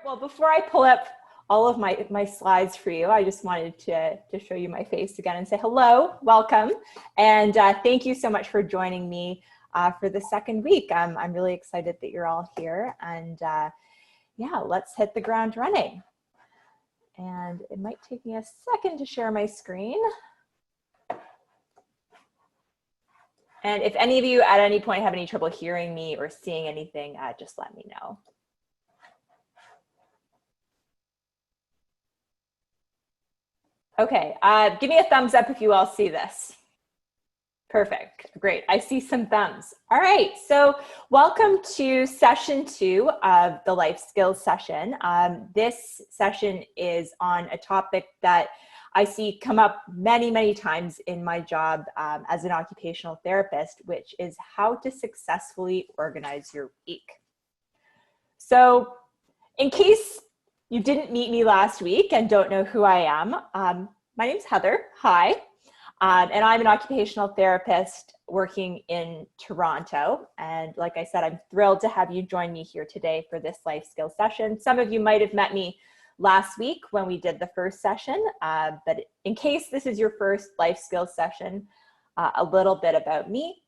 Well, before I pull up all of my slides for you, I just wanted to show you my face again and say hello, welcome, and thank you so much for joining me for the second week. I'm really excited that you're all here, and yeah, let's hit the ground running. And it might take me a second to share my screen. And if any of you at any point have any trouble hearing me or seeing anything, just let me know. Okay, give me a thumbs up if you all see this. Perfect, great, I see some thumbs. All right, so welcome to session 2 of the life skills session. This session is on a topic that I see come up many times in my job as an occupational therapist, which is how to successfully organize your week. So in case you didn't meet me last week and don't know who I am, my name's Heather, hi. And I'm an occupational therapist working in Toronto. And like I said, I'm thrilled to have you join me here today for this life skills session. Some of you might have met me last week when we did the first session, but in case this is your first life skills session, a little bit about me.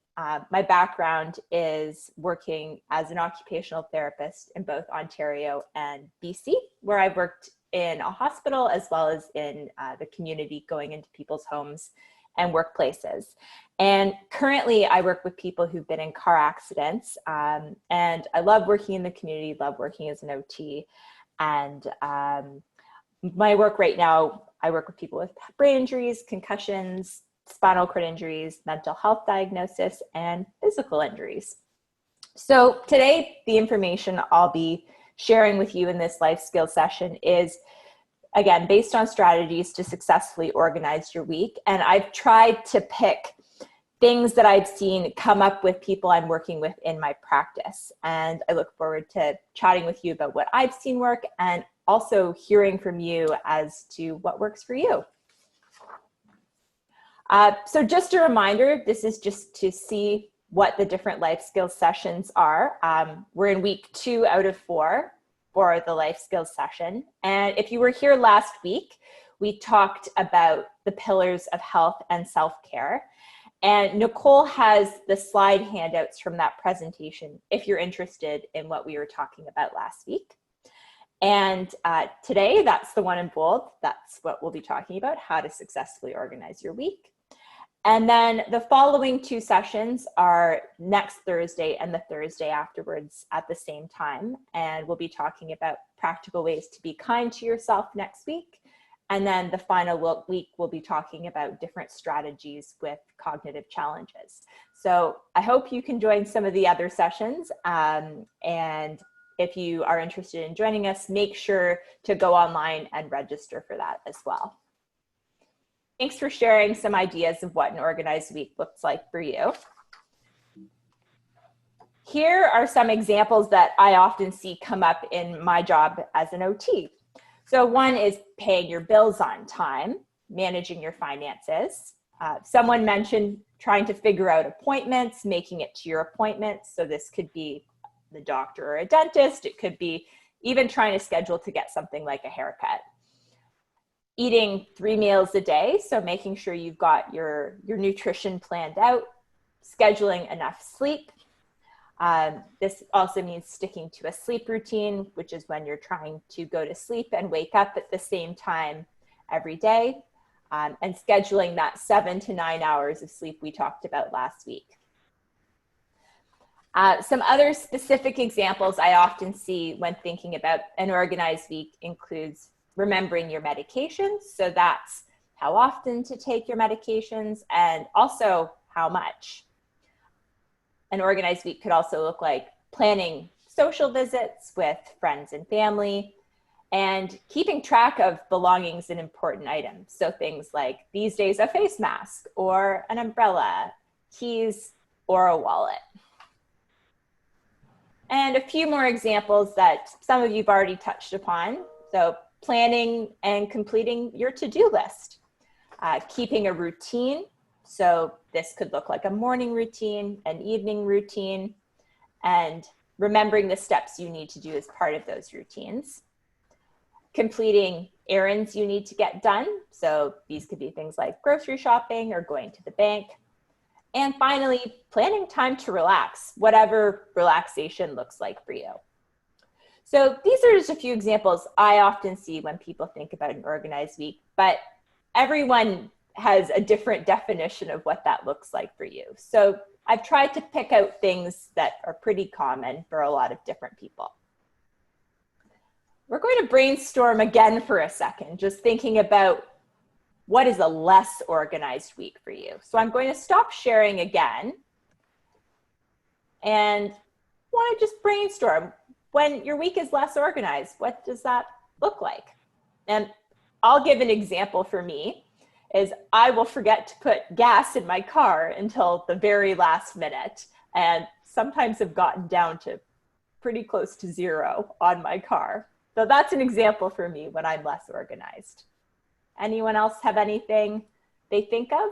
My background is working as an occupational therapist in both Ontario and BC, where I've worked in a hospital as well as in the community, going into people's homes and workplaces. And currently I work with people who've been in car accidents, and I love working in the community, love working as an OT. And my work right now, I work with people with brain injuries, concussions, spinal cord injuries, mental health diagnosis, and physical injuries. So today, the information I'll be sharing with you in this life skills session is, again, based on strategies to successfully organize your week. And I've tried to pick things that I've seen come up with people I'm working with in my practice. And I look forward to chatting with you about what I've seen work and also hearing from you as to what works for you. So just a reminder, this is just to see what the different life skills sessions are. We're in week 2 out of 4 for the life skills session. And if you were here last week, we talked about the pillars of health and self-care. And Nicole has the slide handouts from that presentation if you're interested in what we were talking about last week. And today, that's the one in bold. That's what we'll be talking about, how to successfully organize your week. And then the following 2 sessions are next Thursday and the Thursday afterwards at the same time. And we'll be talking about practical ways to be kind to yourself next week. And then the final week, we'll be talking about different strategies with cognitive challenges. So I hope you can join some of the other sessions. And if you are interested in joining us, make sure to go online and register for that as well. Thanks for sharing some ideas of what an organized week looks like for you. Here are some examples that I often see come up in my job as an OT. So one is paying your bills on time, managing your finances. Someone mentioned trying to figure out appointments, making it to your appointments. So this could be the doctor or a dentist. It could be even trying to schedule to get something like a haircut. Eating 3 meals a day, so making sure you've got your nutrition planned out, scheduling enough sleep. This also means sticking to a sleep routine, which is when you're trying to go to sleep and wake up at the same time every day, and scheduling that 7 to 9 hours of sleep we talked about last week. Some other specific examples I often see when thinking about an organized week includes remembering your medications. So that's how often to take your medications and also how much. An organized week could also look like planning social visits with friends and family and keeping track of belongings and important items. So things like these days a face mask or an umbrella, keys, or a wallet. And a few more examples that some of you've already touched upon. So planning and completing your to-do list, keeping a routine. So this could look like a morning routine, an evening routine, and remembering the steps you need to do as part of those routines. completing errands you need to get done. So these could be things like grocery shopping or going to the bank. And finally, planning time to relax, whatever relaxation looks like for you. So these are just a few examples I often see when people think about an organized week, but everyone has a different definition of what that looks like for you. So I've tried to pick out things that are pretty common for a lot of different people. We're going to brainstorm again for a second, just thinking about what is a less organized week for you. So I'm going to stop sharing again and want to just brainstorm. When your week is less organized, what does that look like? And I'll give an example for me is I will forget to put gas in my car until the very last minute, and sometimes have gotten down to pretty close to 0 on my car. So that's an example for me when I'm less organized. Anyone else have anything they think of?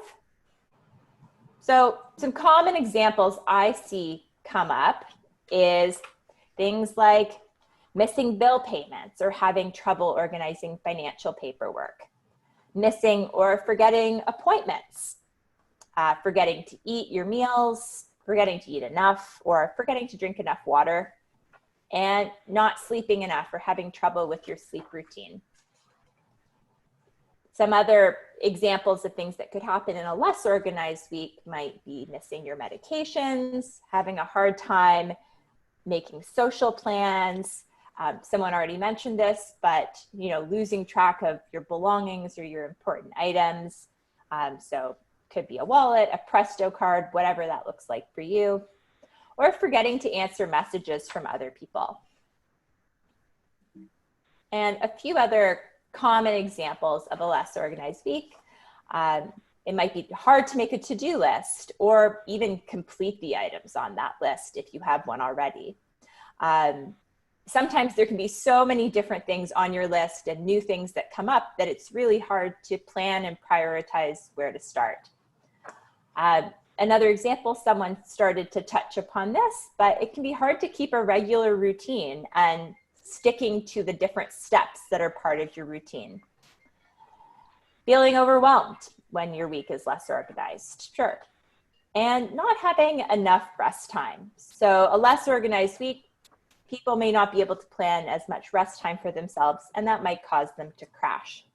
So some common examples I see come up is things like missing bill payments or having trouble organizing financial paperwork, missing or forgetting appointments, forgetting to eat your meals, forgetting to eat enough, or forgetting to drink enough water, and not sleeping enough or having trouble with your sleep routine. Some other examples of things that could happen in a less organized week might be missing your medications, having a hard time making social plans. Someone already mentioned this, but losing track of your belongings or your important items. So could be a wallet, a Presto card, whatever that looks like for you, or forgetting to answer messages from other people. And a few other common examples of a less organized week. It might be hard to make a to-do list or even complete the items on that list if you have one already. Sometimes there can be so many different things on your list and new things that come up that it's really hard to plan and prioritize where to start. Another example, someone started to touch upon this, but it can be hard to keep a regular routine and sticking to the different steps that are part of your routine. Feeling overwhelmed when your week is less organized, sure. And not having enough rest time. So a less organized week, people may not be able to plan as much rest time for themselves, and that might cause them to crash.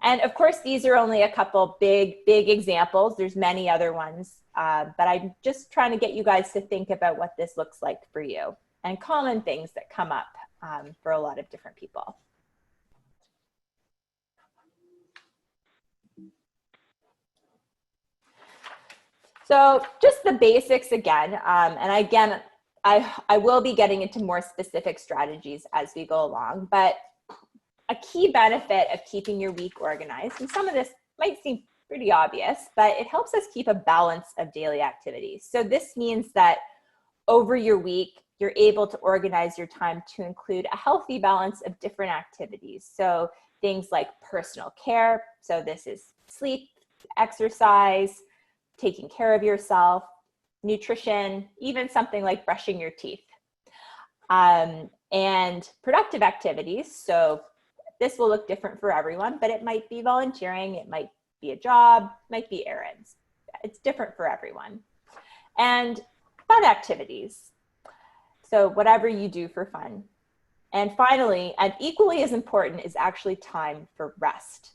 And of course, these are only a couple big examples. There's many other ones, but I'm just trying to get you guys to think about what this looks like for you and common things that come up for a lot of different people. So just the basics again, and again, I will be getting into more specific strategies as we go along, but a key benefit of keeping your week organized, and some of this might seem pretty obvious, but it helps us keep a balance of daily activities. So this means that over your week, you're able to organize your time to include a healthy balance of different activities. So things like personal care, so this is sleep, exercise, taking care of yourself, nutrition, even something like brushing your teeth. And productive activities, so this will look different for everyone, but it might be volunteering, it might be a job, it might be errands. It's different for everyone. And fun activities, so whatever you do for fun. And finally, and equally as important, is actually time for rest.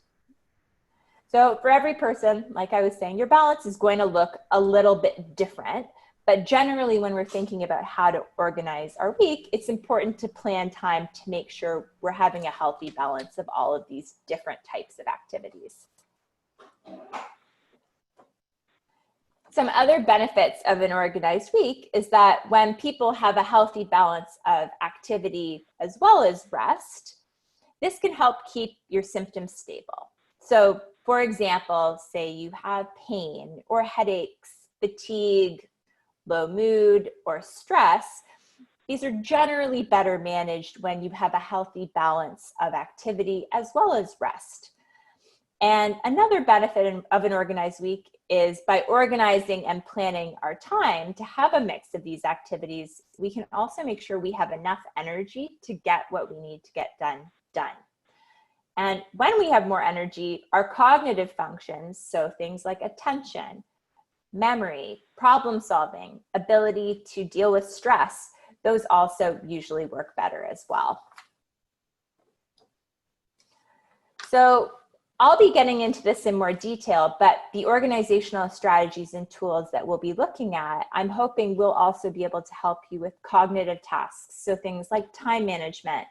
So for every person, like I was saying, your balance is going to look a little bit different, but generally when we're thinking about how to organize our week, it's important to plan time to make sure we're having a healthy balance of all of these different types of activities. Some other benefits of an organized week is that when people have a healthy balance of activity as well as rest, this can help keep your symptoms stable. So for example, say you have pain or headaches, fatigue, low mood, or stress, these are generally better managed when you have a healthy balance of activity as well as rest. And another benefit of an organized week is by organizing and planning our time to have a mix of these activities, we can also make sure we have enough energy to get what we need to get done. And when we have more energy, our cognitive functions, so things like attention, memory, problem solving, ability to deal with stress, those also usually work better as well. So I'll be getting into this in more detail, but the organizational strategies and tools that we'll be looking at, I'm hoping will also be able to help you with cognitive tasks. So things like time management,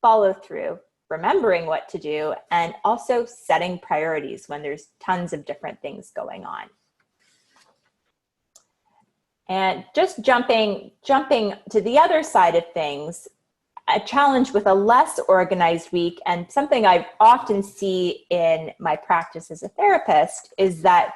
follow through, remembering what to do, and also setting priorities when there's tons of different things going on. And just jumping to the other side of things, a challenge with a less organized week, and something I often see in my practice as a therapist, is that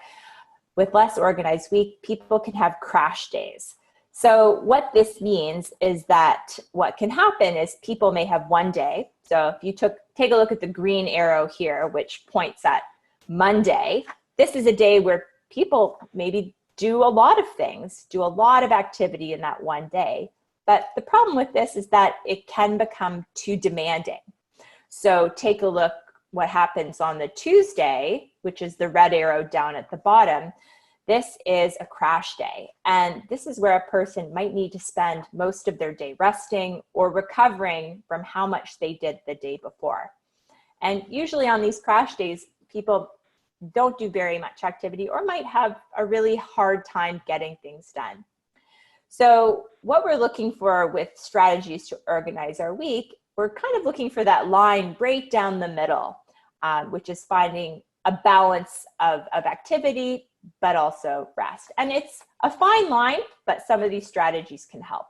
with less organized week, people can have crash days. So what this means is that what can happen is people may have one day. So if you take a look at the green arrow here, which points at Monday, this is a day where people maybe do a lot of things, do a lot of activity in that one day. But the problem with this is that it can become too demanding. So take a look what happens on the Tuesday, which is the red arrow down at the bottom. This is a crash day. And this is where a person might need to spend most of their day resting or recovering from how much they did the day before. And usually on these crash days, people don't do very much activity or might have a really hard time getting things done. So what we're looking for with strategies to organize our week, we're kind of looking for that line right down the middle, which is finding a balance of activity, but also rest. And it's a fine line, but some of these strategies can help.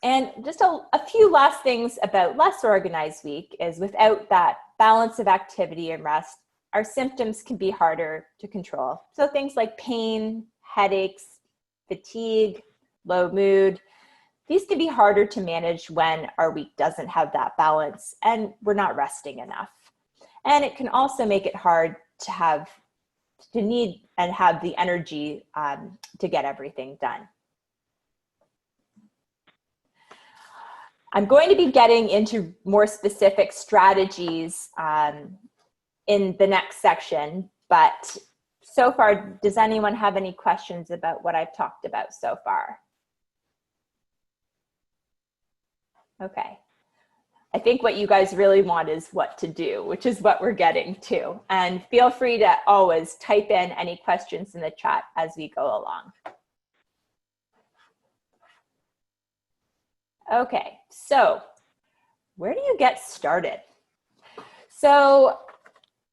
And just a few last things about less organized week is without that balance of activity and rest, our symptoms can be harder to control. So things like pain, headaches, fatigue, low mood, these can be harder to manage when our week doesn't have that balance and we're not resting enough. And it can also make it hard to need and have the energy to get everything done. I'm going to be getting into more specific strategies in the next section, but so far, does anyone have any questions about what I've talked about so far? Okay. I think what you guys really want is what to do, which is what we're getting to. And feel free to always type in any questions in the chat as we go along. Okay, so where do you get started? So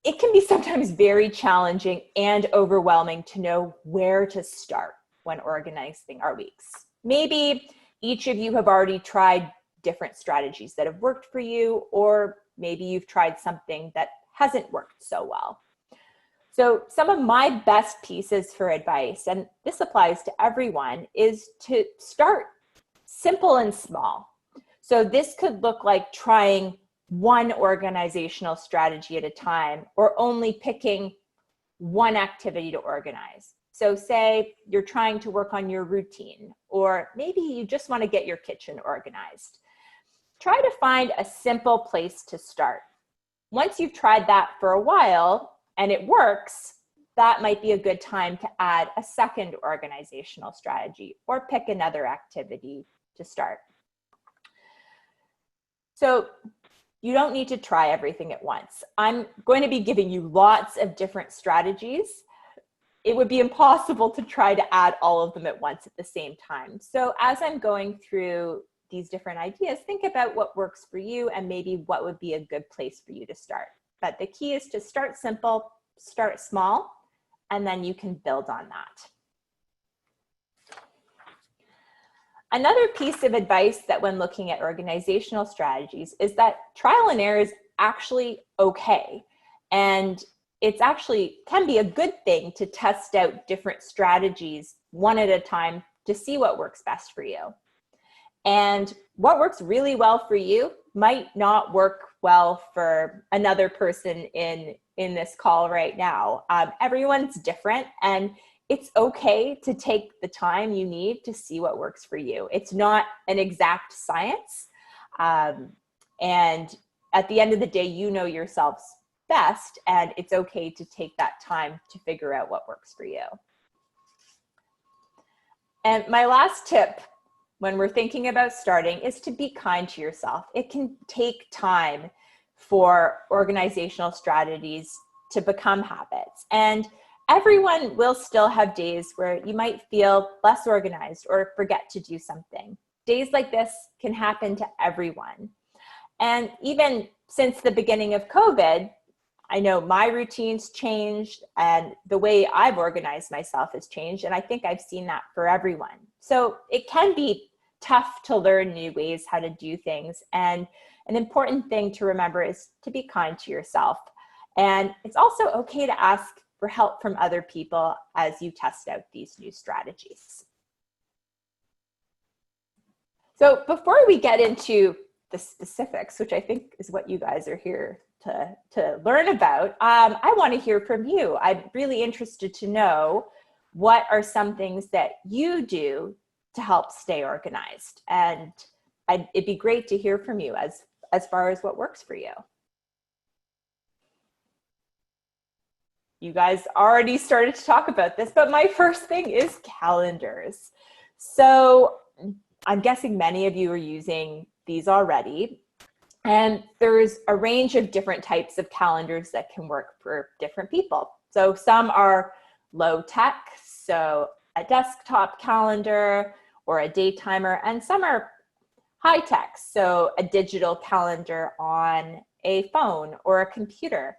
it can be sometimes very challenging and overwhelming to know where to start when organizing our weeks. Maybe each of you have already tried different strategies that have worked for you, or maybe you've tried something that hasn't worked so well. So some of my best pieces for advice, and this applies to everyone, is to start simple and small. So this could look like trying one organizational strategy at a time, or only picking one activity to organize. So say you're trying to work on your routine, or maybe you just want to get your kitchen organized. Try to find a simple place to start. Once you've tried that for a while and it works, that might be a good time to add a second organizational strategy or pick another activity to start. So you don't need to try everything at once. I'm going to be giving you lots of different strategies. It would be impossible to try to add all of them at once at the same time. So as I'm going through these different ideas, think about what works for you and maybe what would be a good place for you to start. But the key is to start simple, start small, and then you can build on that. Another piece of advice that when looking at organizational strategies is that trial and error is actually okay. And it's actually can be a good thing to test out different strategies one at a time to see what works best for you. And what works really well for you might not work well for another person in this call right now. Everyone's different, and it's okay to take the time you need to see what works for you. It's not an exact science. And at the end of the day, you know yourselves best, and it's okay to take that time to figure out what works for you. And my last tip when we're thinking about starting is to be kind to yourself. It can take time for organizational strategies to become habits. And everyone will still have days where you might feel less organized or forget to do something. Days like this can happen to everyone. And even since the beginning of COVID, I know my routines changed and the way I've organized myself has changed. And I think I've seen that for everyone. So it can be tough to learn new ways how to do things. And an important thing to remember is to be kind to yourself. And it's also okay to ask for help from other people as you test out these new strategies. So before we get into the specifics, which I think is what you guys are here to learn about, I want to hear from you. I'm really interested to know what are some things that you do to help stay organized. And it'd be great to hear from you as far as what works for you. You guys already started to talk about this, but my first thing is calendars. So I'm guessing many of you are using these already. And there's a range of different types of calendars that can work for different people. So some are low tech, so a desktop calendar or a day timer, and some are high tech, so a digital calendar on a phone or a computer.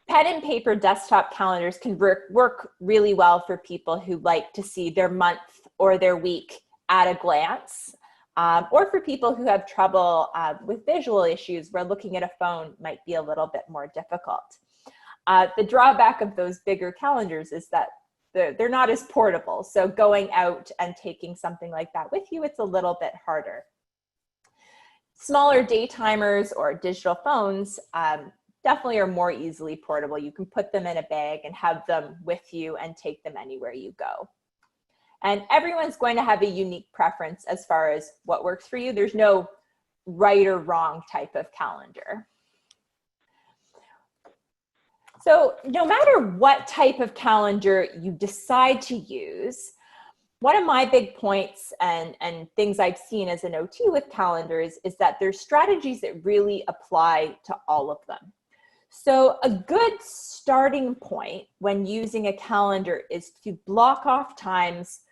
Pen and paper desktop calendars can work really well for people who like to see their month or their week at a glance, or for people who have trouble with visual issues where looking at a phone might be a little bit more difficult. The drawback of those bigger calendars is that they're not as portable. So going out and taking something like that with you, it's a little bit harder. Smaller day timers or digital phones definitely are more easily portable. You can put them in a bag and have them with you and take them anywhere you go. And everyone's going to have a unique preference as far as what works for you. There's no right or wrong type of calendar. So no matter what type of calendar you decide to use, one of my big points and things I've seen as an OT with calendars is that there's strategies that really apply to all of them. So a good starting point when using a calendar is to block off times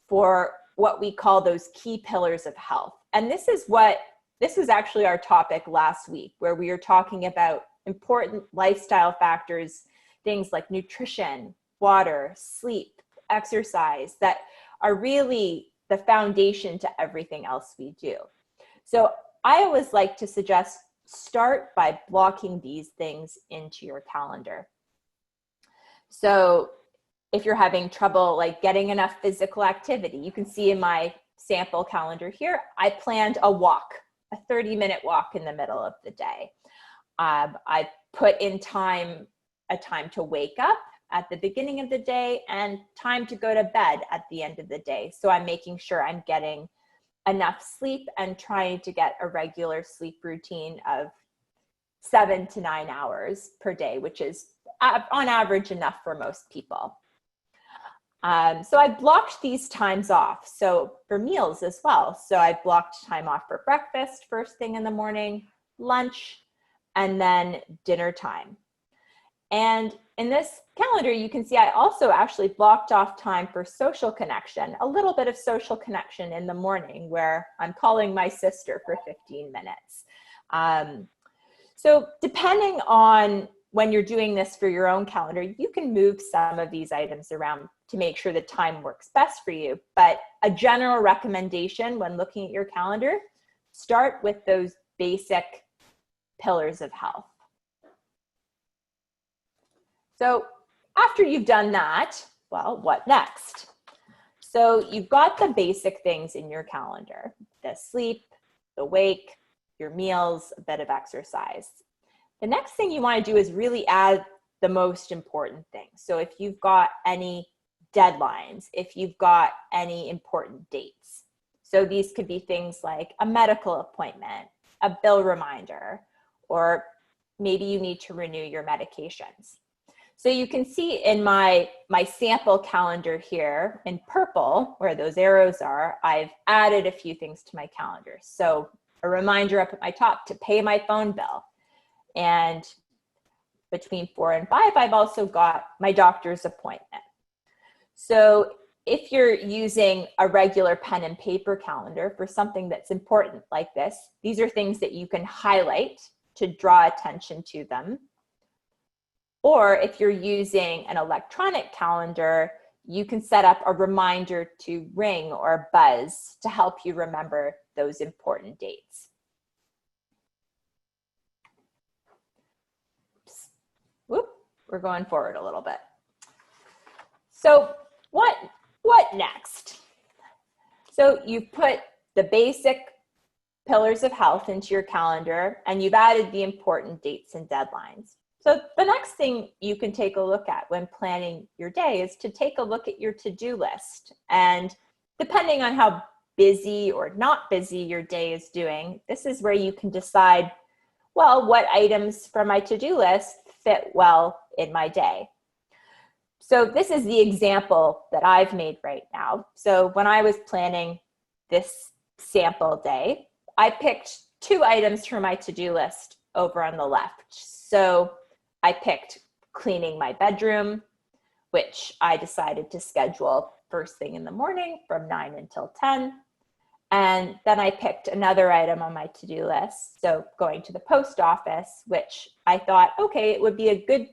for what we call those key pillars of health. And this was actually our topic last week, where we were talking about important lifestyle factors, things like nutrition, water, sleep, exercise, that are really the foundation to everything else we do. So I always like to suggest start by blocking these things into your calendar. So if you're having trouble like getting enough physical activity, you can see in my sample calendar here, I planned a walk, a 30-minute walk in the middle of the day. I put in a time to wake up at the beginning of the day and time to go to bed at the end of the day. So I'm making sure I'm getting enough sleep and trying to get a regular sleep routine of 7 to 9 hours per day, which is on average enough for most people. So I blocked these times off. So for meals as well. So I blocked time off for breakfast first thing in the morning, lunch, and then dinner time. And in this calendar, you can see I also actually blocked off time for social connection, a little bit of social connection in the morning where I'm calling my sister for 15 minutes. So depending on when you're doing this for your own calendar, you can move some of these items around to make sure the time works best for you. But a general recommendation when looking at your calendar, start with those basic pillars of health. So after you've done that, well, what next? So you've got the basic things in your calendar, the sleep, the wake, your meals, a bit of exercise. The next thing you want to do is really add the most important things. So if you've got any deadlines, if you've got any important dates. So these could be things like a medical appointment, a bill reminder, or maybe you need to renew your medications. So you can see in my sample calendar here in purple, where those arrows are, I've added a few things to my calendar. So a reminder up at my top to pay my phone bill. And between 4 and 5, I've also got my doctor's appointment. So if you're using a regular pen and paper calendar for something that's important like this, these are things that you can highlight to draw attention to them. Or if you're using an electronic calendar, you can set up a reminder to ring or buzz to help you remember those important dates. Oops. Whoop, we're going forward a little bit. So what next? So you've put the basic pillars of health into your calendar and you've added the important dates and deadlines. So the next thing you can take a look at when planning your day is to take a look at your to-do list. And depending on how busy or not busy your day is doing, this is where you can decide, well, what items from my to-do list fit well in my day. So this is the example that I've made right now. So when I was planning this sample day, I picked 2 items from my to-do list over on the left. So I picked cleaning my bedroom, which I decided to schedule first thing in the morning from 9 until 10. And then I picked another item on my to-do list. So going to the post office, which I thought, okay, it would be a good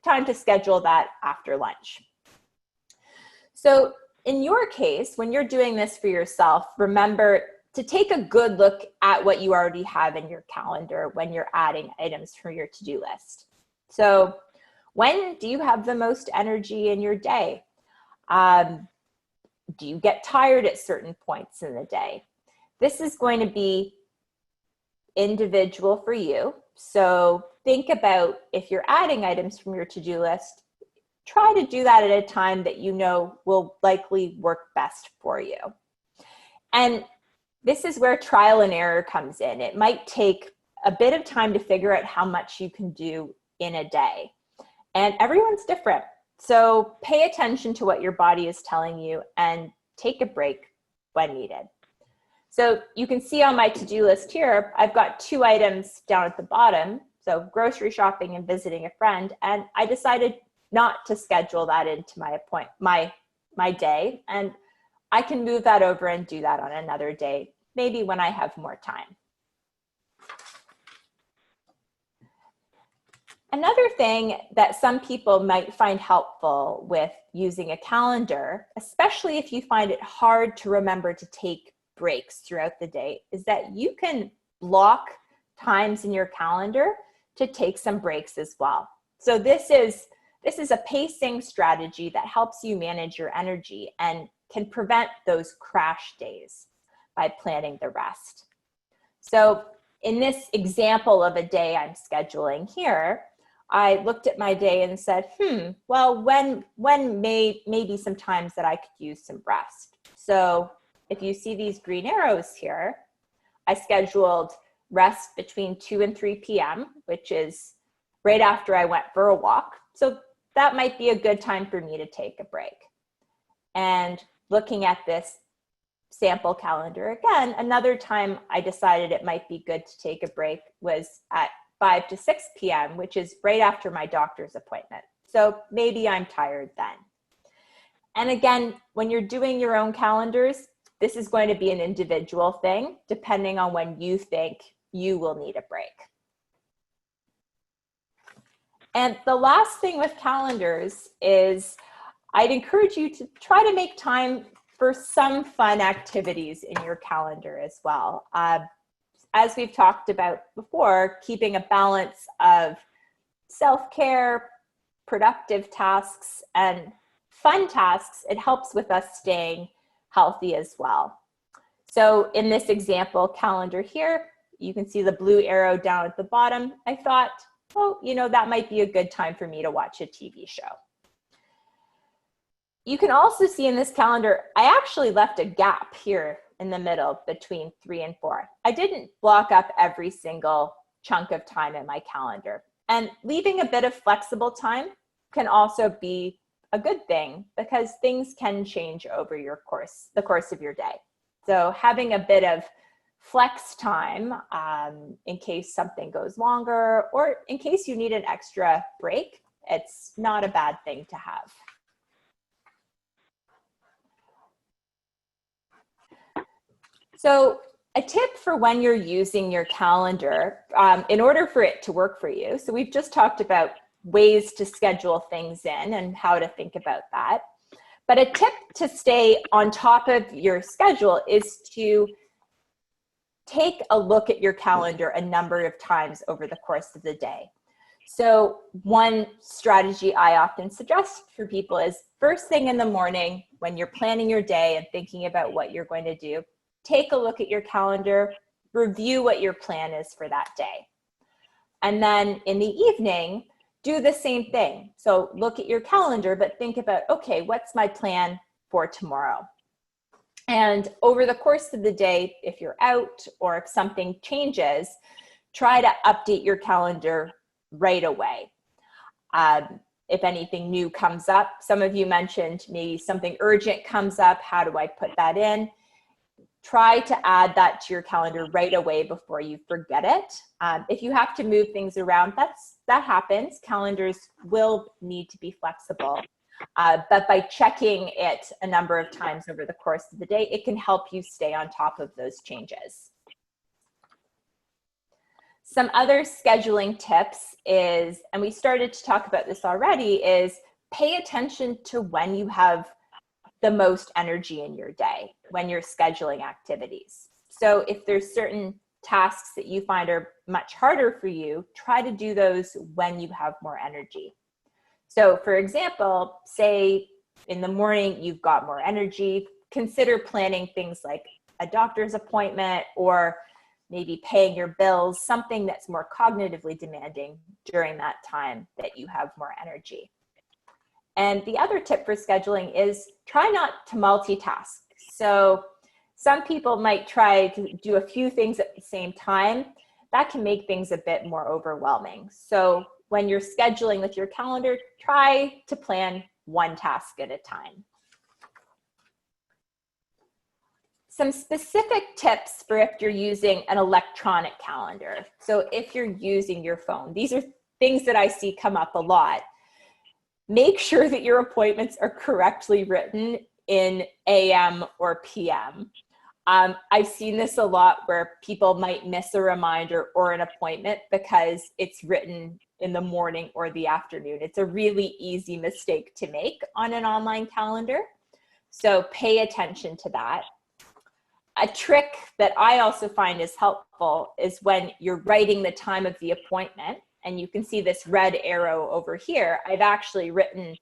time to schedule that after lunch. So in your case, when you're doing this for yourself, remember to take a good look at what you already have in your calendar when you're adding items for your to-do list. So when do you have the most energy in your day? Do you get tired at certain points in the day? This is going to be individual for you. So think about if you're adding items from your to-do list, try to do that at a time that you know will likely work best for you. And this is where trial and error comes in. It might take a bit of time to figure out how much you can do in a day. And everyone's different. So pay attention to what your body is telling you and take a break when needed. So you can see on my to-do list here, I've got 2 items down at the bottom. So grocery shopping and visiting a friend. And I decided not to schedule that into my day. And I can move that over and do that on another day, maybe when I have more time. Another thing that some people might find helpful with using a calendar, especially if you find it hard to remember to take breaks throughout the day, is that you can block times in your calendar to take some breaks as well. So this is a pacing strategy that helps you manage your energy and can prevent those crash days by planning the rest. So in this example of a day I'm scheduling here, I looked at my day and said, well, when maybe some times that I could use some rest. So if you see these green arrows here, I scheduled rest between 2 and 3 p.m., which is right after I went for a walk. So that might be a good time for me to take a break. And looking at this sample calendar again, another time I decided it might be good to take a break was at 5 to 6 p.m., which is right after my doctor's appointment. So maybe I'm tired then. And again, when you're doing your own calendars, this is going to be an individual thing, depending on when you think you will need a break. And the last thing with calendars is I'd encourage you to try to make time for some fun activities in your calendar as well. As we've talked about before, keeping a balance of self-care, productive tasks, and fun tasks, it helps with us staying healthy as well. So in this example calendar here, you can see the blue arrow down at the bottom. I thought, oh, that might be a good time for me to watch a TV show. You can also see in this calendar, I actually left a gap here in the middle between 3 and 4. I didn't block up every single chunk of time in my calendar. And leaving a bit of flexible time can also be a good thing because things can change over the course of your day. So having a bit of flex time in case something goes longer or in case you need an extra break, it's not a bad thing to have. So a tip for when you're using your calendar, in order for it to work for you, so we've just talked about ways to schedule things in and how to think about that. But a tip to stay on top of your schedule is to take a look at your calendar a number of times over the course of the day. So one strategy I often suggest for people is first thing in the morning when you're planning your day and thinking about what you're going to do, take a look at your calendar, review what your plan is for that day. And then in the evening, do the same thing. So look at your calendar, but think about, okay, what's my plan for tomorrow? And over the course of the day, if you're out or if something changes, try to update your calendar right away. If anything new comes up, some of you mentioned maybe something urgent comes up, how do I put that in? Try to add that to your calendar right away before you forget it. If you have to move things around, that happens. Calendars will need to be flexible. But by checking it a number of times over the course of the day, it can help you stay on top of those changes. Some other scheduling tips is, and we started to talk about this already, is pay attention to when you have the most energy in your day, when you're scheduling activities. So if there's certain tasks that you find are much harder for you, try to do those when you have more energy. So for example, say in the morning you've got more energy, consider planning things like a doctor's appointment or maybe paying your bills, something that's more cognitively demanding during that time that you have more energy. And the other tip for scheduling is try not to multitask. So some people might try to do a few things at the same time. That can make things a bit more overwhelming. So when you're scheduling with your calendar, try to plan one task at a time. Some specific tips for if you're using an electronic calendar. So if you're using your phone, these are things that I see come up a lot. Make sure that your appointments are correctly written in AM or PM. I've seen this a lot where people might miss a reminder or an appointment because it's written in the morning or the afternoon. It's a really easy mistake to make on an online calendar. So pay attention to that. A trick that I also find is helpful is when you're writing the time of the appointment, and you can see this red arrow over here, I've actually written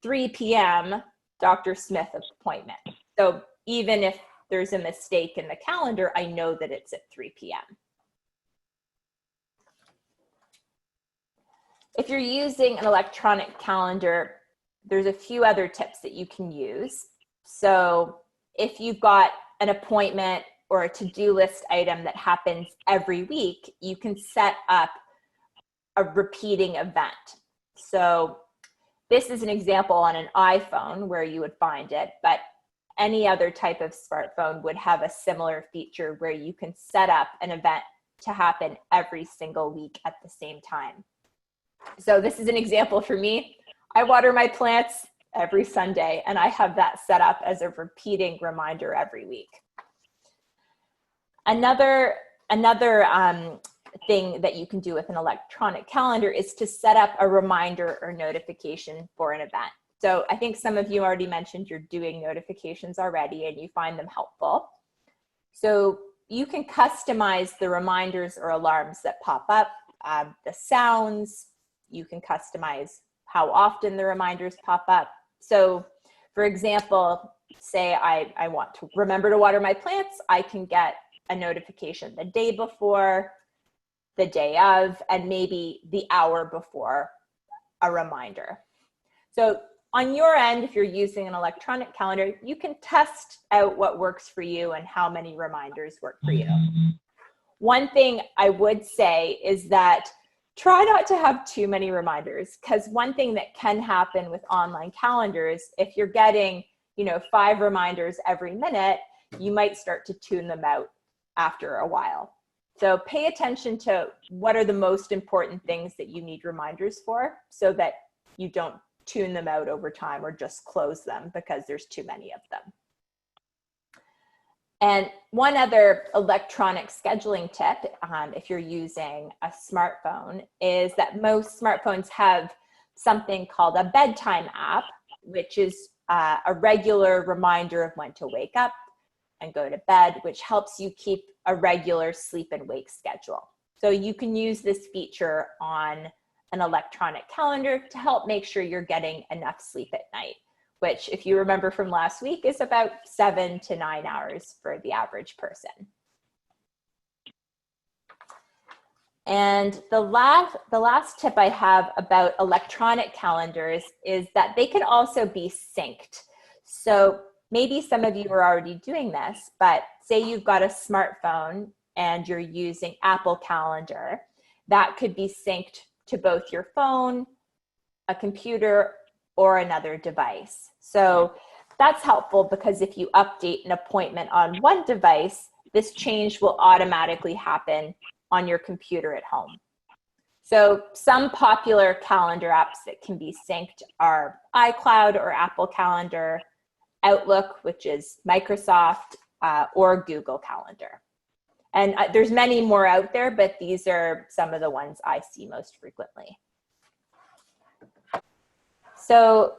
3 p.m. Dr. Smith appointment. So even if there's a mistake in the calendar, I know that it's at 3 p.m. If you're using an electronic calendar, there's a few other tips that you can use. So if you've got an appointment or a to-do list item that happens every week, you can set up a repeating event. So this is an example on an iPhone where you would find it, but any other type of smartphone would have a similar feature where you can set up an event to happen every single week at the same time. So this is an example for me. I water my plants every Sunday, and I have that set up as a repeating reminder every week. Another thing that you can do with an electronic calendar is to set up a reminder or notification for an event. So I think some of you already mentioned you're doing notifications already and you find them helpful. So you can customize the reminders or alarms that pop up, the sounds. You can customize how often the reminders pop up. So for example, say I want to remember to water my plants, I can get a notification the day before, the day of, and maybe the hour before a reminder. So on your end, if you're using an electronic calendar, you can test out what works for you and how many reminders work for you. One thing I would say is that try not to have too many reminders, because one thing that can happen with online calendars, if you're getting, 5 reminders every minute, you might start to tune them out after a while. So pay attention to what are the most important things that you need reminders for, so that you don't tune them out over time or just close them because there's too many of them. And one other electronic scheduling tip, if you're using a smartphone, is that most smartphones have something called a bedtime app, which is a regular reminder of when to wake up and go to bed, which helps you keep a regular sleep and wake schedule. So you can use this feature on an electronic calendar to help make sure you're getting enough sleep at night, which, if you remember from last week, is about 7 to 9 hours for the average person. And the last tip I have about electronic calendars is that they can also be synced. So maybe some of you are already doing this, but say you've got a smartphone and you're using Apple Calendar, that could be synced to both your phone, a computer, or another device. So that's helpful, because if you update an appointment on one device, this change will automatically happen on your computer at home. So some popular calendar apps that can be synced are iCloud or Apple Calendar, Outlook, which is Microsoft, or Google Calendar. And there's many more out there, but these are some of the ones I see most frequently. So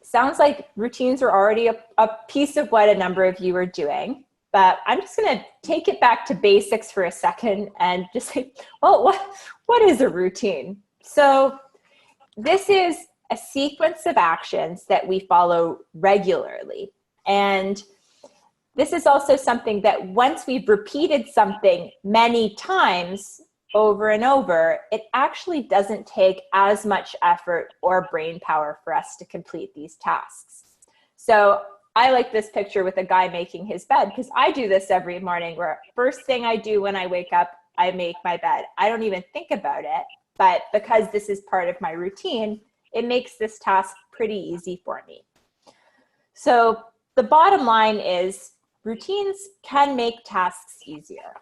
sounds like routines are already a piece of what a number of you are doing, but I'm just going to take it back to basics for a second and just say, well, what is a routine? So this is a sequence of actions that we follow regularly. And this is also something that once we've repeated something many times over and over, it actually doesn't take as much effort or brain power for us to complete these tasks. So I like this picture with a guy making his bed, because I do this every morning, where first thing I do when I wake up, I make my bed. I don't even think about it, but because this is part of my routine, it makes this task pretty easy for me. So the bottom line is routines can make tasks easier.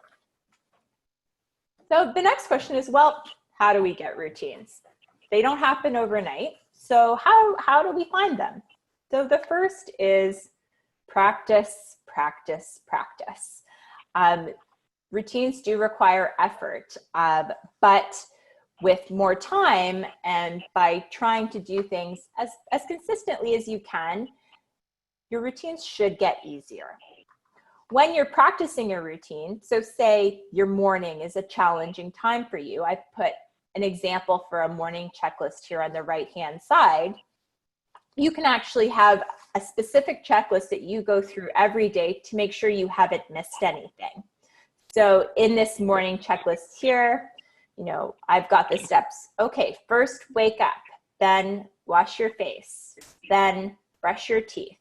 So the next question is, well, how do we get routines? They don't happen overnight. So how do we find them? So the first is practice, practice, practice. Routines do require effort, but with more time and by trying to do things as consistently as you can, your routines should get easier. When you're practicing a routine, so say your morning is a challenging time for you, I've put an example for a morning checklist here on the right-hand side. You can actually have a specific checklist that you go through every day to make sure you haven't missed anything. So in this morning checklist here, I've got the steps. Okay, first wake up, then wash your face, then brush your teeth,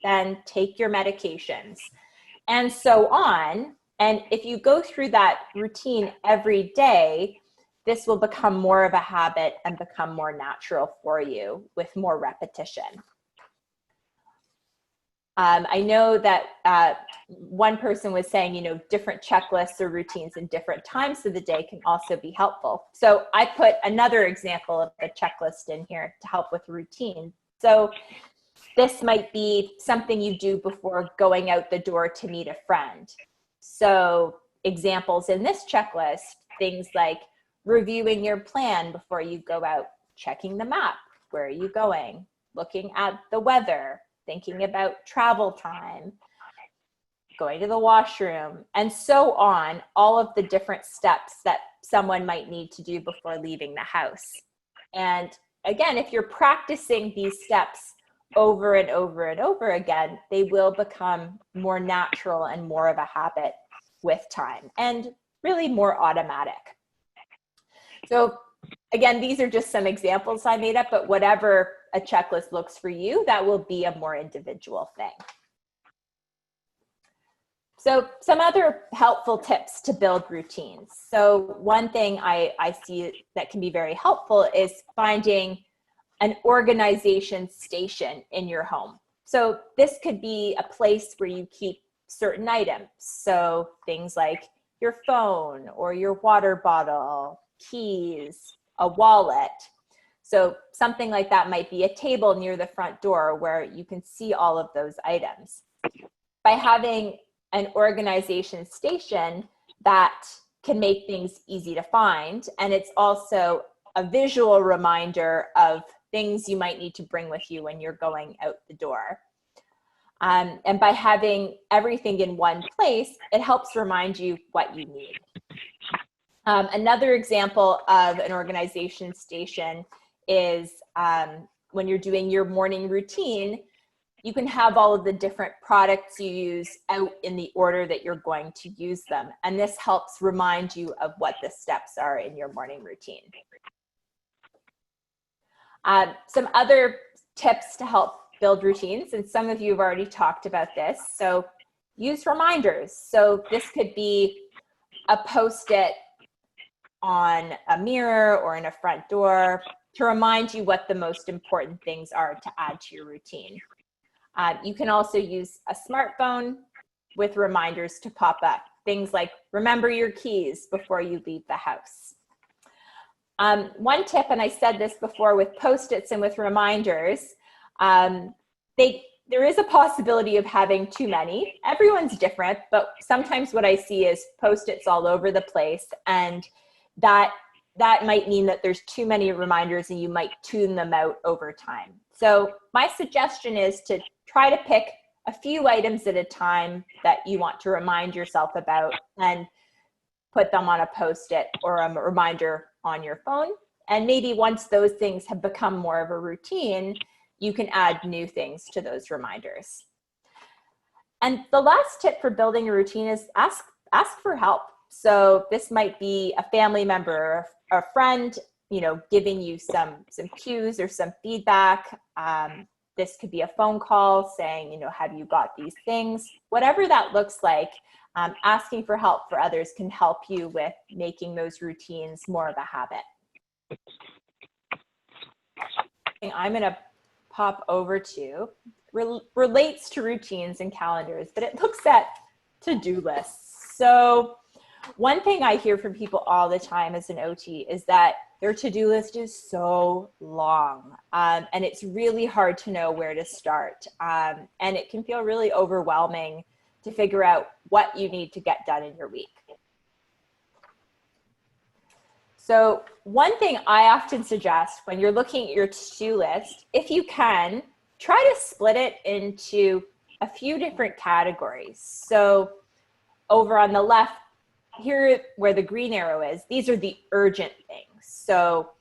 then take your medications, and so on. And if you go through that routine every day, this will become more of a habit and become more natural for you with more repetition. I know that one person was saying, different checklists or routines in different times of the day can also be helpful. So I put another example of a checklist in here to help with routine. So this might be something you do before going out the door to meet a friend. So examples in this checklist, things like reviewing your plan before you go out, checking the map, where are you going, looking at the weather, thinking about travel time, going to the washroom, and so on, all of the different steps that someone might need to do before leaving the house. And again, if you're practicing these steps over and over and over again, they will become more natural and more of a habit with time, and really more automatic. So again, these are just some examples I made up, but whatever a checklist looks for you, that will be a more individual thing. So some other helpful tips to build routines. So one thing I see that can be very helpful is finding an organization station in your home. So this could be a place where you keep certain items. So things like your phone or your water bottle, keys, a wallet. So something like that might be a table near the front door where you can see all of those items. By having an organization station, that can make things easy to find. And it's also a visual reminder of things you might need to bring with you when you're going out the door. And by having everything in one place, it helps remind you what you need. Another example of an organization station is when you're doing your morning routine, you can have all of the different products you use out in the order that you're going to use them. And this helps remind you of what the steps are in your morning routine. Some other tips to help build routines, and some of you have already talked about this. So use reminders. So this could be a Post-it on a mirror or in a front door to remind you what the most important things are to add to your routine. You can also use a smartphone with reminders to pop up. Things like remember your keys before you leave the house. One tip, and I said this before with Post-its and with reminders, there is a possibility of having too many. Everyone's different, but sometimes what I see is Post-its all over the place, and that might mean that there's too many reminders and you might tune them out over time. So my suggestion is to try to pick a few items at a time that you want to remind yourself about and put them on a Post-it or a reminder on your phone. And maybe once those things have become more of a routine, you can add new things to those reminders. And the last tip for building a routine is ask for help. So this might be a family member or a friend, giving you some cues or some feedback. This could be a phone call saying, have you got these things? Whatever that looks like, asking for help for others can help you with making those routines more of a habit. I'm going to pop over to relates to routines and calendars, but it looks at to-do lists. So one thing I hear from people all the time as an OT is that their to-do list is so long, and it's really hard to know where to start. And it can feel really overwhelming to figure out what you need to get done in your week. So one thing I often suggest when you're looking at your to-do list, if you can, try to split it into a few different categories. So over on the left, here where the green arrow is, these are the urgent things. So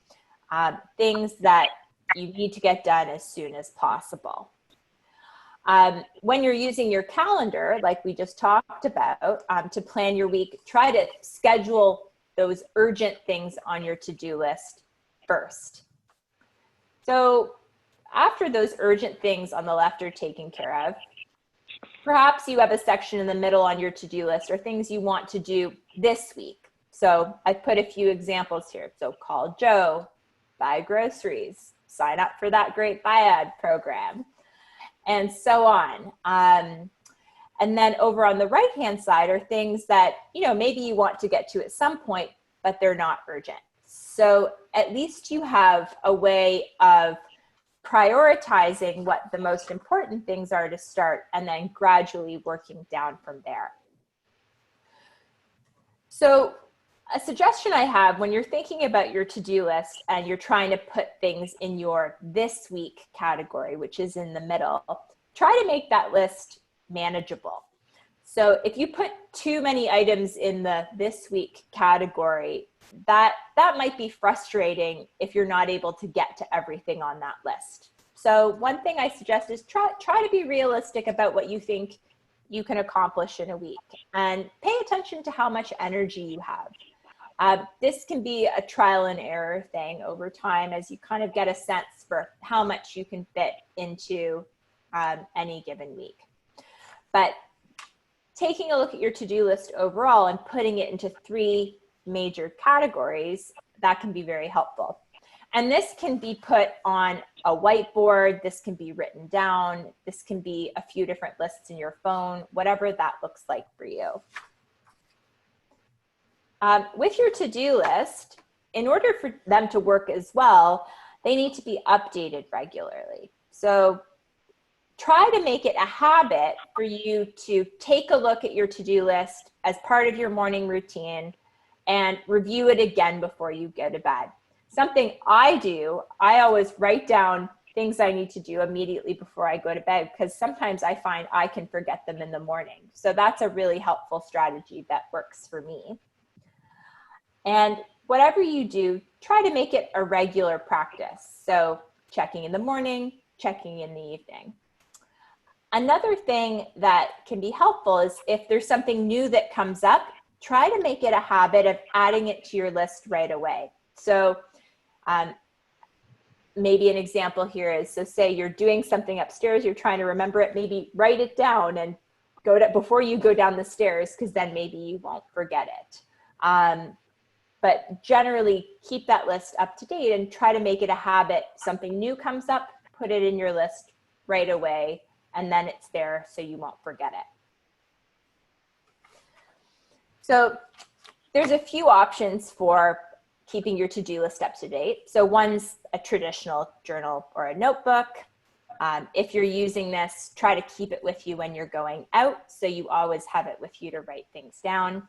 things that you need to get done as soon as possible. When you're using your calendar, like we just talked about, to plan your week, try to schedule those urgent things on your to-do list first. So after those urgent things on the left are taken care of, perhaps you have a section in the middle on your to-do list or things you want to do this week. So I put a few examples here. So call Joe, buy groceries, sign up for that great buy ad program, and so on. And then over on the right-hand side are things that, maybe you want to get to at some point, but they're not urgent. So at least you have a way of prioritizing what the most important things are to start and then gradually working down from there. So a suggestion I have when you're thinking about your to-do list and you're trying to put things in your this week category, which is in the middle, try to make that list manageable. So if you put too many items in the this week category, that might be frustrating if you're not able to get to everything on that list. So one thing I suggest is try to be realistic about what you think you can accomplish in a week and pay attention to how much energy you have. This can be a trial and error thing over time as you kind of get a sense for how much you can fit into any given week. But taking a look at your to-do list overall and putting it into 3 major categories, that can be very helpful. And this can be put on a whiteboard, this can be written down, this can be a few different lists in your phone, whatever that looks like for you. With your to-do list, in order for them to work as well, they need to be updated regularly. So try to make it a habit for you to take a look at your to-do list as part of your morning routine and review it again before you go to bed. Something I do, I always write down things I need to do immediately before I go to bed, because sometimes I find I can forget them in the morning. So that's a really helpful strategy that works for me. And whatever you do, try to make it a regular practice. So checking in the morning, checking in the evening. Another thing that can be helpful is if there's something new that comes up, try to make it a habit of adding it to your list right away. So maybe an example here is, so say you're doing something upstairs, you're trying to remember it, maybe write it down and before you go down the stairs, because then maybe you won't forget it. But generally keep that list up to date and try to make it a habit. Something new comes up, put it in your list right away, and then it's there so you won't forget it. So there's a few options for keeping your to-do list up to date. So one's a traditional journal or a notebook. If you're using this, try to keep it with you when you're going out, so you always have it with you to write things down.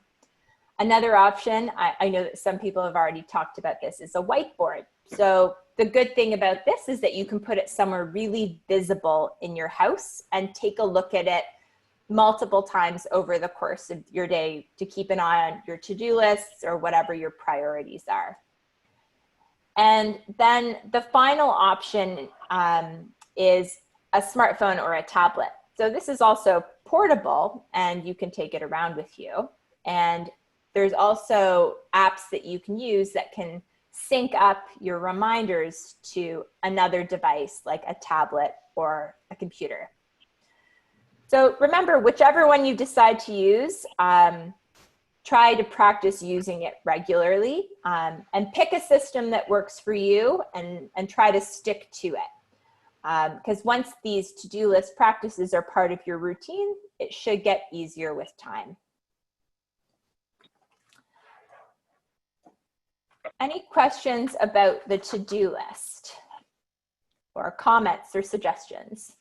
Another option, I know that some people have already talked about this, is a whiteboard. So the good thing about this is that you can put it somewhere really visible in your house and take a look at it multiple times over the course of your day to keep an eye on your to-do lists or whatever your priorities are. And then the final option is a smartphone or a tablet. So this is also portable and you can take it around with you. And there's also apps that you can use that can sync up your reminders to another device like a tablet or a computer. So remember, whichever one you decide to use, try to practice using it regularly and pick a system that works for you and try to stick to it. Because once these to-do list practices are part of your routine, it should get easier with time. Any questions about the to-do list or comments or suggestions?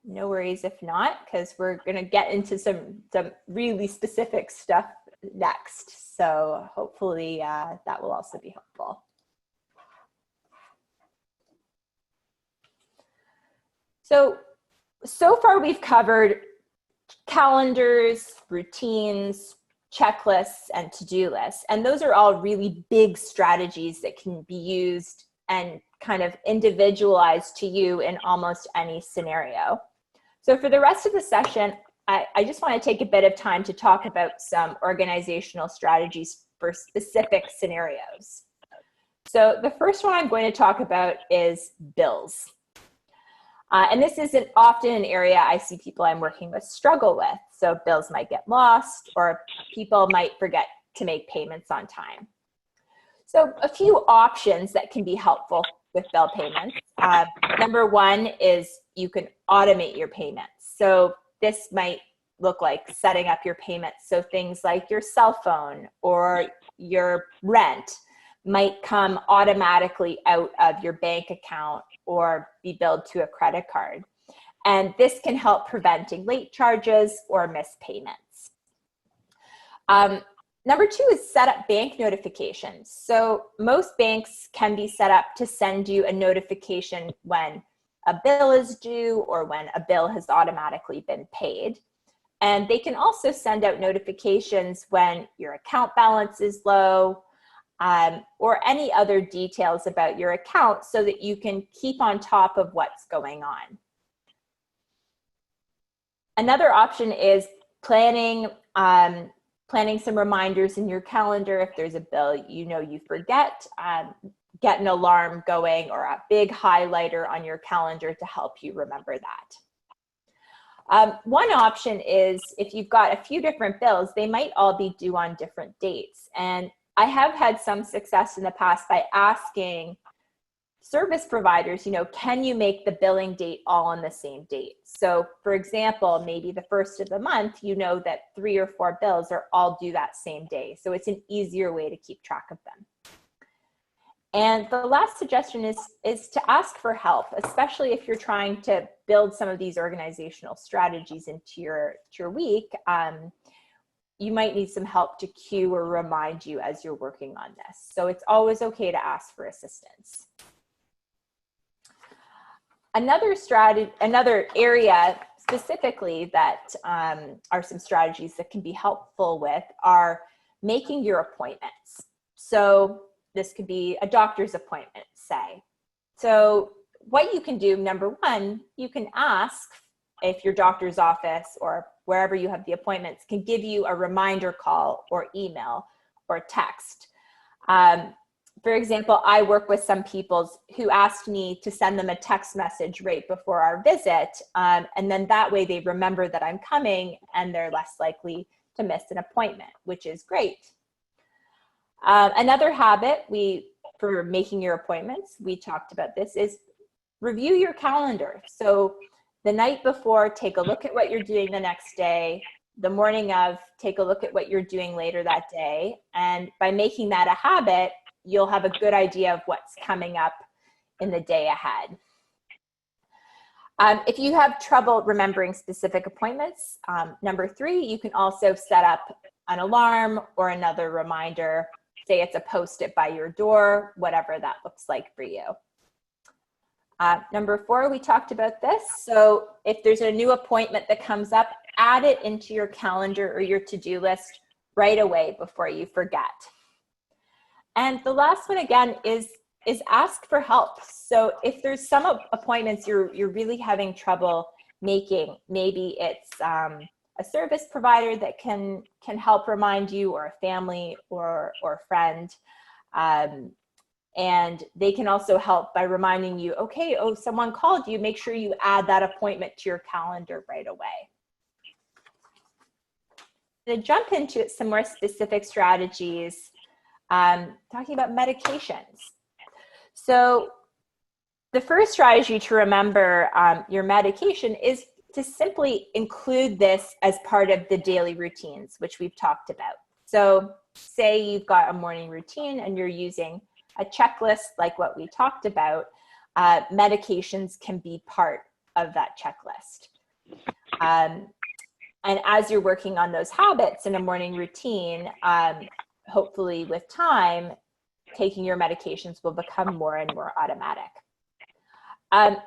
No worries if not, because we're going to get into some really specific stuff next. So hopefully that will also be helpful. So far we've covered calendars, routines, checklists, and to-do lists. And those are all really big strategies that can be used and kind of individualized to you in almost any scenario. So for the rest of the session, I just want to take a bit of time to talk about some organizational strategies for specific scenarios. So the first one I'm going to talk about is bills. And this isn't often an area I see people I'm working with struggle with. So bills might get lost or people might forget to make payments on time. So a few options that can be helpful with bill payments. Number one is you can automate your payments. So this might look like setting up your payments. So things like your cell phone or your rent might come automatically out of your bank account or be billed to a credit card. And this can help preventing late charges or missed payments. Number two is set up bank notifications. So most banks can be set up to send you a notification when a bill is due or when a bill has automatically been paid. And they can also send out notifications when your account balance is low, or any other details about your account so that you can keep on top of what's going on. Another option is planning some reminders in your calendar. If there's a bill you forget, get an alarm going or a big highlighter on your calendar to help you remember that. One option is if you've got a few different bills, they might all be due on different dates. And I have had some success in the past by asking service providers, can you make the billing date all on the same date? So for example, maybe the first of the month, that 3 or 4 bills are all due that same day. So it's an easier way to keep track of them. And the last suggestion is to ask for help, especially if you're trying to build some of these organizational strategies into your week. You might need some help to cue or remind you as you're working on this. So it's always okay to ask for assistance. Another area specifically that are some strategies that can be helpful with are making your appointments. So this could be a doctor's appointment, say. So what you can do, number one, you can ask if your doctor's office or wherever you have the appointments can give you a reminder call or email or text. For example, I work with some people who asked me to send them a text message right before our visit. And then that way they remember that I'm coming and they're less likely to miss an appointment, which is great. Another habit for making your appointments, we talked about this, is review your calendar. So the night before, take a look at what you're doing the next day. The morning of, take a look at what you're doing later that day. And by making that a habit, you'll have a good idea of what's coming up in the day ahead. If you have trouble remembering specific appointments, number 3, you can also set up an alarm or another reminder. Say it's a Post-it by your door, whatever that looks like for you. Number 4, we talked about this. So if there's a new appointment that comes up, add it into your calendar or your to-do list right away before you forget. And the last one, again, is ask for help. So if there's some appointments you're really having trouble making, maybe it's a service provider that can help remind you, or a family or friend. And they can also help by reminding you, okay, someone called you, make sure you add that appointment to your calendar right away. To jump into some more specific strategies, talking about medications. So the first strategy to remember your medication is to simply include this as part of the daily routines, which we've talked about. So say you've got a morning routine and you're using a checklist like what we talked about, medications can be part of that checklist. And as you're working on those habits in a morning routine, hopefully with time, taking your medications will become more and more automatic.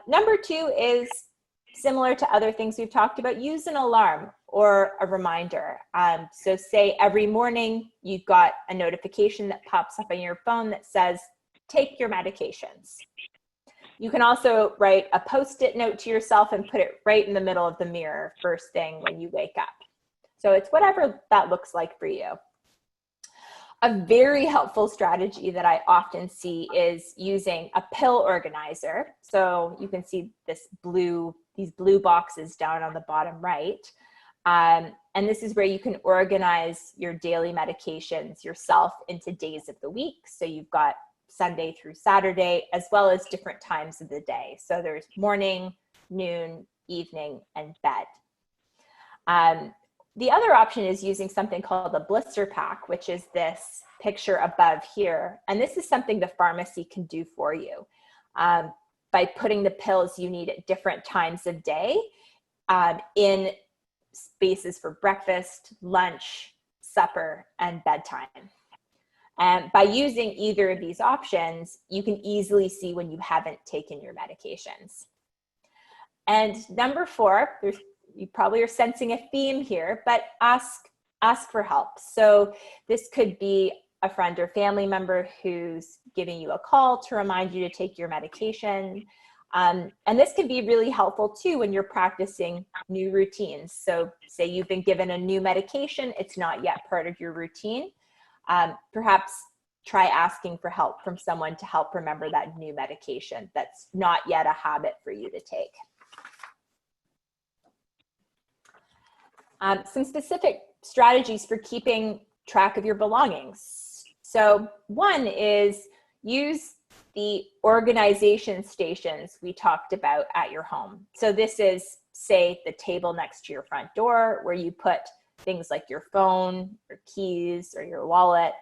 Number 2 is similar to other things we've talked about. Use an alarm or a reminder. So say every morning you've got a notification that pops up on your phone that says, take your medications. You can also write a Post-it note to yourself and put it right in the middle of the mirror first thing when you wake up. So it's whatever that looks like for you. A very helpful strategy that I often see is using a pill organizer. So you can see these blue boxes down on the bottom right. And this is where you can organize your daily medications yourself into days of the week. So you've got Sunday through Saturday, as well as different times of the day. So there's morning, noon, evening, and bed. The other option is using something called a blister pack, which is this picture above here. And this is something the pharmacy can do for you by putting the pills you need at different times of day in spaces for breakfast, lunch, supper, and bedtime. And by using either of these options, you can easily see when you haven't taken your medications. And number 4, you probably are sensing a theme here, but ask for help. So this could be a friend or family member who's giving you a call to remind you to take your medication. And this can be really helpful too when you're practicing new routines. So say you've been given a new medication, it's not yet part of your routine. Perhaps try asking for help from someone to help remember that new medication that's not yet a habit for you to take. Some specific strategies for keeping track of your belongings. So one is use the organization stations we talked about at your home. So this is, say, the table next to your front door where you put things like your phone, your keys, or your wallet.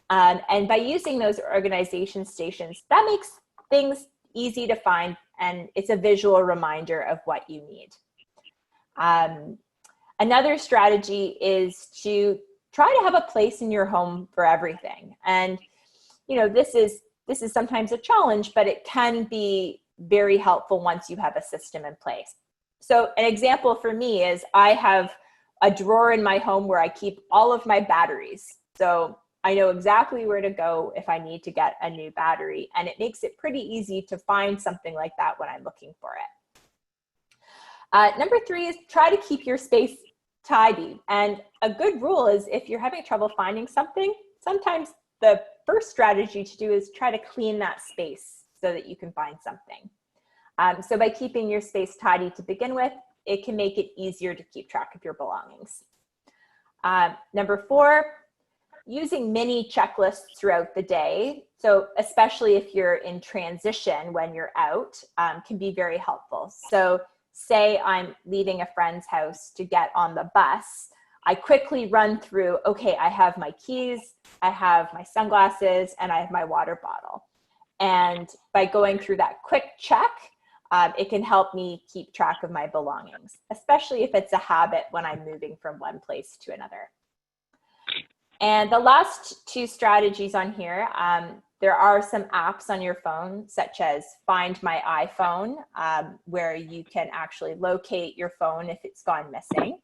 And by using those organization stations, that makes things easy to find, and it's a visual reminder of what you need. Another strategy is to try to have a place in your home for everything. And, you know, this is sometimes a challenge, but it can be very helpful once you have a system in place. So an example for me is I have a drawer in my home where I keep all of my batteries. So I know exactly where to go if I need to get a new battery, and it makes it pretty easy to find something like that when I'm looking for it. Number 3 is try to keep your space tidy. And a good rule is if you're having trouble finding something, sometimes the first strategy to do is try to clean that space so that you can find something. So by keeping your space tidy to begin with, it can make it easier to keep track of your belongings. Number 4, using mini checklists throughout the day. So especially if you're in transition when you're out, can be very helpful. So say I'm leaving a friend's house to get on the bus, I quickly run through, okay, I have my keys, I have my sunglasses, and I have my water bottle. And by going through that quick check, it can help me keep track of my belongings, especially if it's a habit when I'm moving from one place to another. And the last 2 strategies on here, there are some apps on your phone, such as Find My iPhone, where you can actually locate your phone if it's gone missing.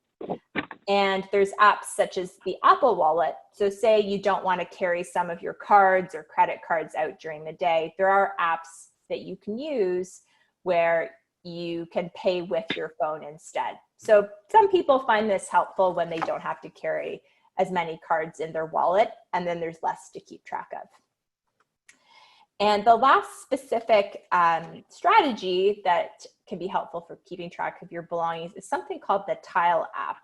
And there's apps such as the Apple Wallet. So say you don't want to carry some of your cards or credit cards out during the day, there are apps that you can use where you can pay with your phone instead. So some people find this helpful when they don't have to carry as many cards in their wallet, and then there's less to keep track of. And the last specific strategy that can be helpful for keeping track of your belongings is something called the Tile app.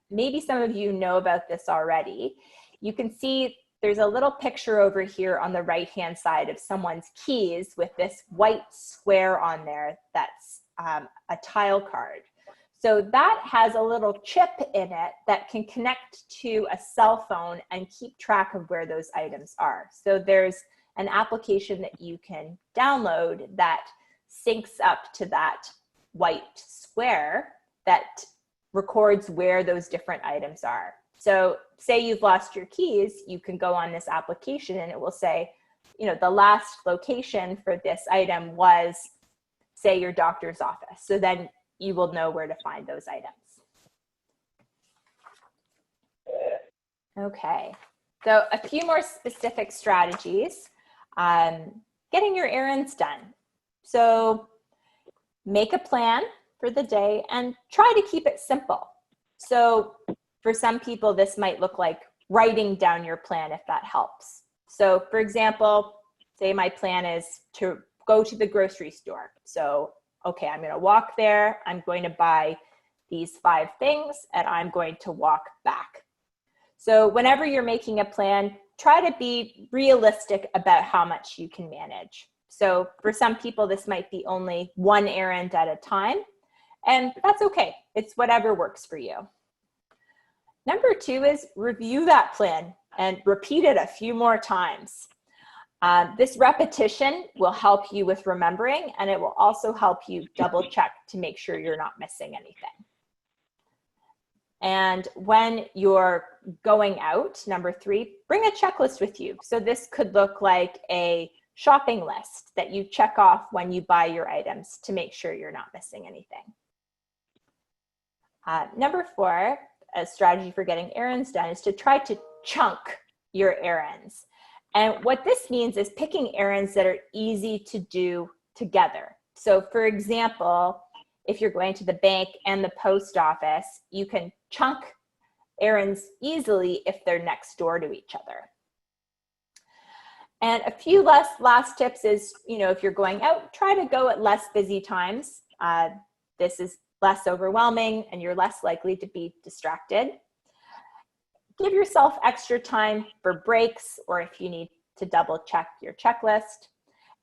Maybe some of you know about this already. You can see there's a little picture over here on the right-hand side of someone's keys with this white square on there that's a tile card. So that has a little chip in it that can connect to a cell phone and keep track of where those items are. So there's an application that you can download that syncs up to that white square that records where those different items are. So say you've lost your keys, you can go on this application and it will say, you know, the last location for this item was, say, your doctor's office. So then you will know where to find those items. Okay, so a few more specific strategies. Getting your errands done. So make a plan for the day and try to keep it simple. So for some people, this might look like writing down your plan if that helps. So for example, say my plan is to go to the grocery store. So okay, I'm going to walk there, I'm going to buy these 5 things, and I'm going to walk back. So whenever you're making a plan, try to be realistic about how much you can manage. So for some people, this might be only 1 errand at a time, and that's okay. It's whatever works for you. Number 2 is review that plan and repeat it a few more times. This repetition will help you with remembering, and it will also help you double check to make sure you're not missing anything. And when you're going out, number 3, bring a checklist with you. So this could look like a shopping list that you check off when you buy your items to make sure you're not missing anything. Number 4, a strategy for getting errands done is to try to chunk your errands. And what this means is picking errands that are easy to do together. So for example, if you're going to the bank and the post office, you can chunk errands easily if they're next door to each other. And a few last tips is, if you're going out, try to go at less busy times. This is less overwhelming and you're less likely to be distracted. Give yourself extra time for breaks or if you need to double check your checklist.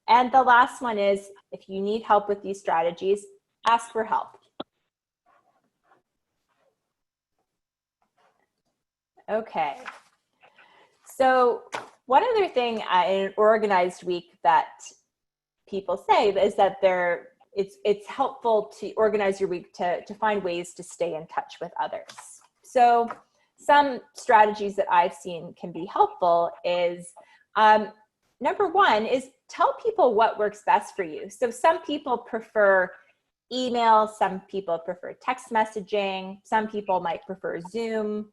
And the last one is, if you need help with these strategies, ask for help. Okay. So one other thing in an organized week that people say is that it's helpful to organize your week to find ways to stay in touch with others. So some strategies that I've seen can be helpful is, number one is tell people what works best for you. So some people prefer email, some people prefer text messaging, some people might prefer Zoom,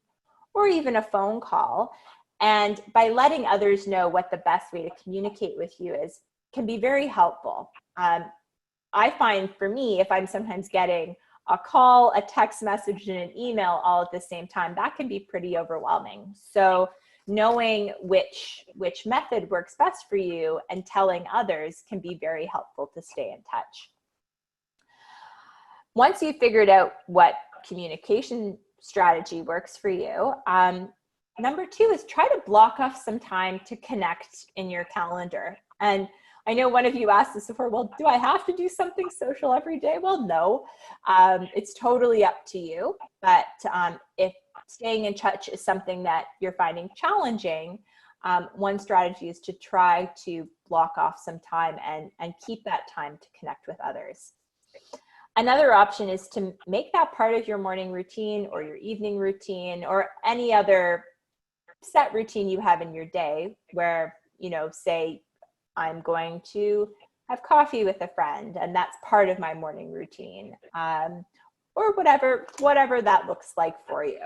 or even a phone call. And by letting others know what the best way to communicate with you is can be very helpful. I find for me, if I'm sometimes getting a call, a text message, and an email all at the same time, that can be pretty overwhelming. So knowing which method works best for you and telling others can be very helpful to stay in touch. Once you've figured out what communication strategy works for you, number two is try to block off some time to connect in your calendar. And I know one of you asked this before, well, do I have to do something social every day? Well, no, it's totally up to you. But if staying in touch is something that you're finding challenging, one strategy is to try to block off some time and keep that time to connect with others. Another option is to make that part of your morning routine or your evening routine or any other set routine you have in your day where, say I'm going to have coffee with a friend and that's part of my morning routine, or whatever that looks like for you.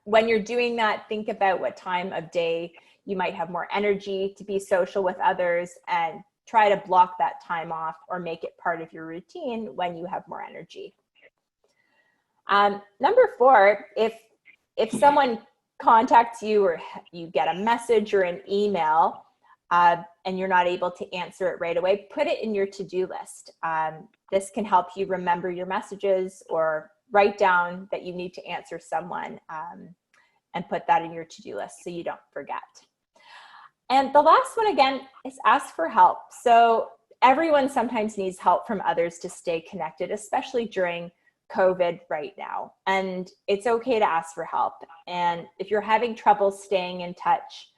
When you're doing that, think about what time of day you might have more energy to be social with others and try to block that time off or make it part of your routine when you have more energy. Number four, if someone contacts you or you get a message or an email and you're not able to answer it right away, put it in your to-do list. This can help you remember your messages or write down that you need to answer someone and put that in your to-do list so you don't forget. And the last one, again, is ask for help. So everyone sometimes needs help from others to stay connected, especially during COVID right now. And it's okay to ask for help. And if you're having trouble staying in touch,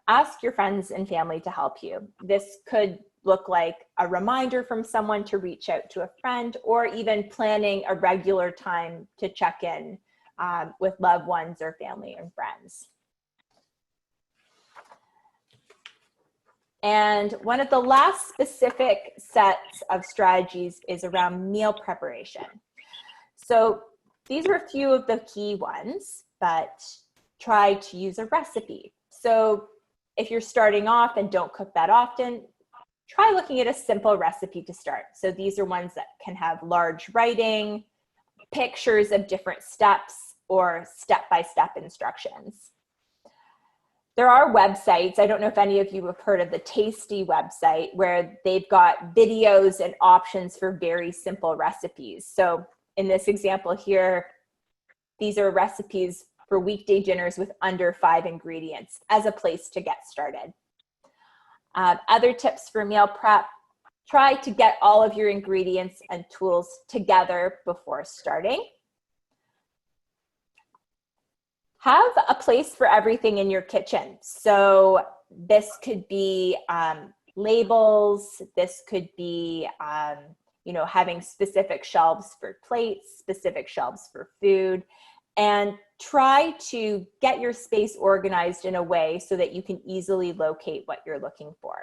ask your friends and family to help you. This could look like a reminder from someone to reach out to a friend, or even planning a regular time to check in with loved ones or family and friends. And one of the last specific sets of strategies is around meal preparation. So these are a few of the key ones, but try to use a recipe. So if you're starting off and don't cook that often, try looking at a simple recipe to start. So these are ones that can have large writing, pictures of different steps, or step-by-step instructions. There are websites, I don't know if any of you have heard of the Tasty website, where they've got videos and options for very simple recipes. So in this example here, these are recipes for weekday dinners with under 5 ingredients as a place to get started. Other tips for meal prep: try to get all of your ingredients and tools together before starting. Have a place for everything in your kitchen. So this could be labels, this could be having specific shelves for plates, specific shelves for food, and try to get your space organized in a way so that you can easily locate what you're looking for.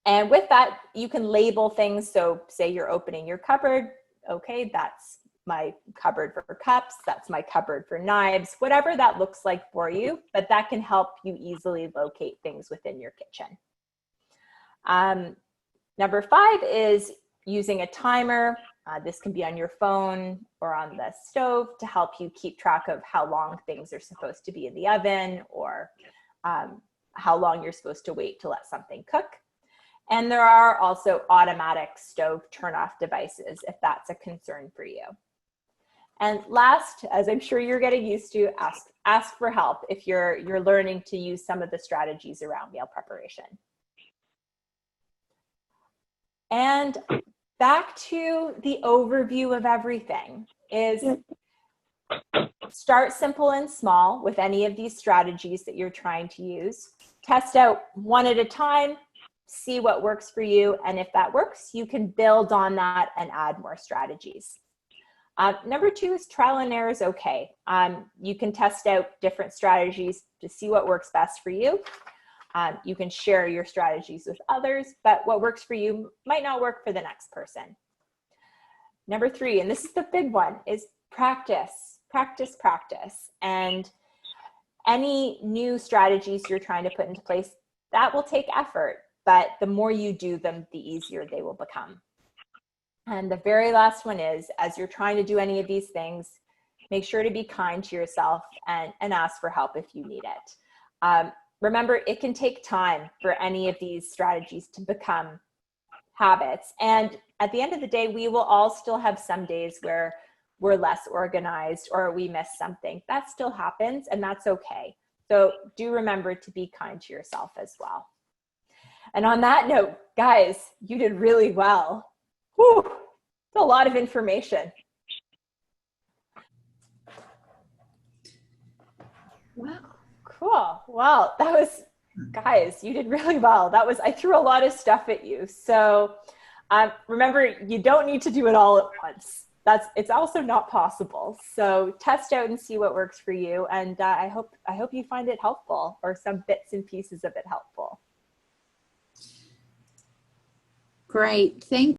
And with that, you can label things. So say you're opening your cupboard, okay, that's my cupboard for cups, that's my cupboard for knives, whatever that looks like for you, but that can help you easily locate things within your kitchen. Number 5 is using a timer. This can be on your phone or on the stove to help you keep track of how long things are supposed to be in the oven, or how long you're supposed to wait to let something cook. And there are also automatic stove turn-off devices if that's a concern for you. And last, as I'm sure you're getting used to, ask for help if you're learning to use some of the strategies around meal preparation. And back to the overview of everything is start simple and small with any of these strategies that you're trying to use. Test out one at a time, see what works for you. And if that works, you can build on that and add more strategies. Number 2 is trial and error is okay. You can test out different strategies to see what works best for you. You can share your strategies with others, but what works for you might not work for the next person. Number 3, and this is the big one, is practice, practice, practice. And any new strategies you're trying to put into place, that will take effort, but the more you do them, the easier they will become. And the very last one is, as you're trying to do any of these things, make sure to be kind to yourself and ask for help if you need it. Remember, it can take time for any of these strategies to become habits. And at the end of the day, we will all still have some days where we're less organized or we miss something. That still happens, and that's okay. So do remember to be kind to yourself as well. And on that note, guys, you did really well. Whew, it's a lot of information. Wow, cool. Well, that was, guys, you did really well. I threw a lot of stuff at you. So remember, you don't need to do it all at once. It's also not possible. So test out and see what works for you. And I hope you find it helpful, or some bits and pieces of it helpful. Great. Thank